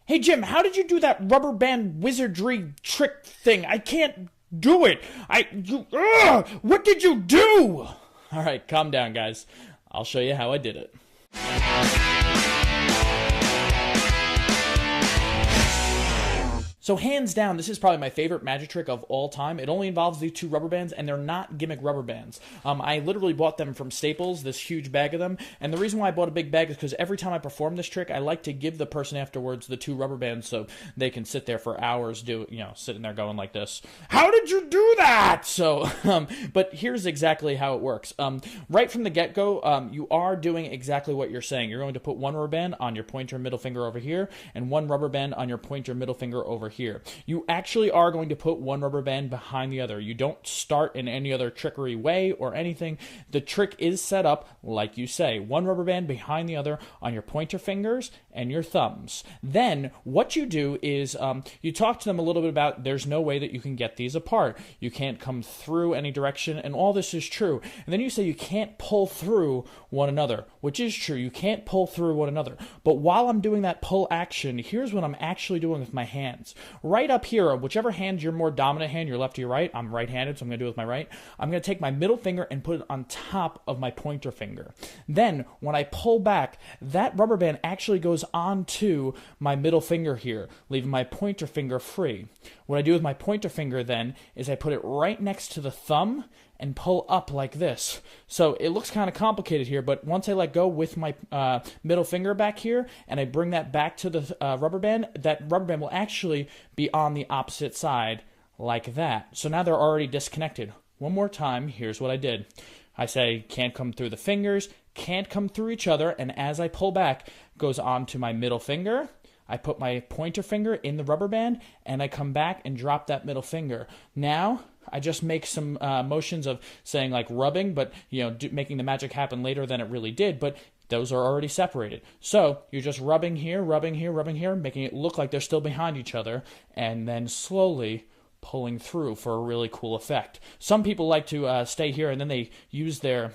Hey Jim, how did you do that rubber band wizardry trick thing? I can't do it. What did you do? All right, calm down, guys. I'll show you how I did it. So hands down, this is probably my favorite magic trick of all time. It only involves these 2 rubber bands, and they're not gimmick rubber bands. I literally bought them from Staples, this huge bag of them, and the reason why I bought a big bag is because every time I perform this trick, I like to give the person afterwards the 2 rubber bands so they can sit there for hours, sitting there going like this. How did you do that? So, but here's exactly how it works. Right from the get-go, you are doing exactly what you're saying. You're going to put 1 rubber band on your pointer and middle finger over here, and 1 rubber band on your pointer and middle finger over here. You actually are going to put 1 rubber band behind the other. You don't start in any other trickery way or anything. The trick is set up like you say. 1 rubber band behind the other on your pointer fingers and your thumbs. Then what you do is you talk to them a little bit about there's no way that you can get these apart. You can't come through any direction, and all this is true. And then you say you can't pull through one another, which is true. You can't pull through one another. But while I'm doing that pull action, here's what I'm actually doing with my hands. Right up here, whichever hand your more dominant hand, your left or your right, I'm right-handed, so I'm going to do it with my right. I'm going to take my middle finger and put it on top of my pointer finger. Then, when I pull back, that rubber band actually goes onto my middle finger here, leaving my pointer finger free. What I do with my pointer finger then is I put it right next to the thumb and pull up like this. So it looks kind of complicated here, but once I let go with my middle finger back here and I bring that back to the rubber band, that rubber band will actually be on the opposite side like that. So now they're already disconnected. One more time, here's what I did. I say can't come through the fingers, can't come through each other, and as I pull back, goes onto my middle finger. I put my pointer finger in the rubber band, and I come back and drop that middle finger. Now, I just make some motions of saying like rubbing, but making the magic happen later than it really did, but those are already separated. So you're just rubbing here, rubbing here, rubbing here, making it look like they're still behind each other, and then slowly pulling through for a really cool effect. Some people like to stay here, and then they use their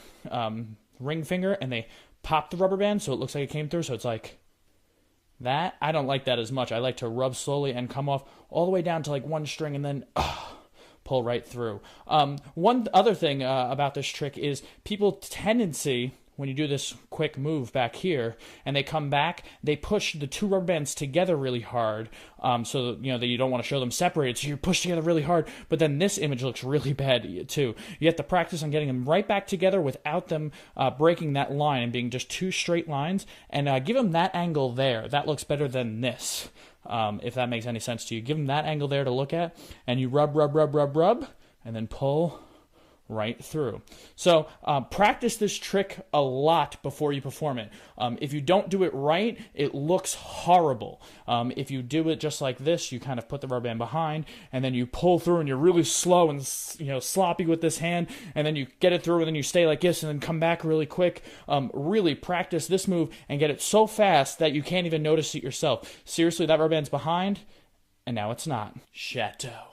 ring finger, and they pop the rubber band so it looks like it came through, so it's like that. I don't like that as much. I like to rub slowly and come off all the way down to like 1 string and then pull right through. One other thing about this trick is people's tendency, when you do this quick move back here and they come back, they push the 2 rubber bands together really hard, so that you don't want to show them separated, so you push together really hard, but then this image looks really bad too. You have to practice on getting them right back together without them breaking that line and being just 2 straight lines, and give them that angle there. That looks better than this, if that makes any sense to you. Give them that angle there to look at, and you rub, rub, rub, rub, rub, and then pull right through. So practice this trick a lot before you perform it. If you don't do it right, it looks horrible. If you do it just like this, you kind of put the rubber band behind, and then you pull through, and you're really slow and sloppy with this hand, and then you get it through, and then you stay like this, and then come back really quick. Really practice this move and get it so fast that you can't even notice it yourself. Seriously, that rubber band's behind, and now it's not. Chateau.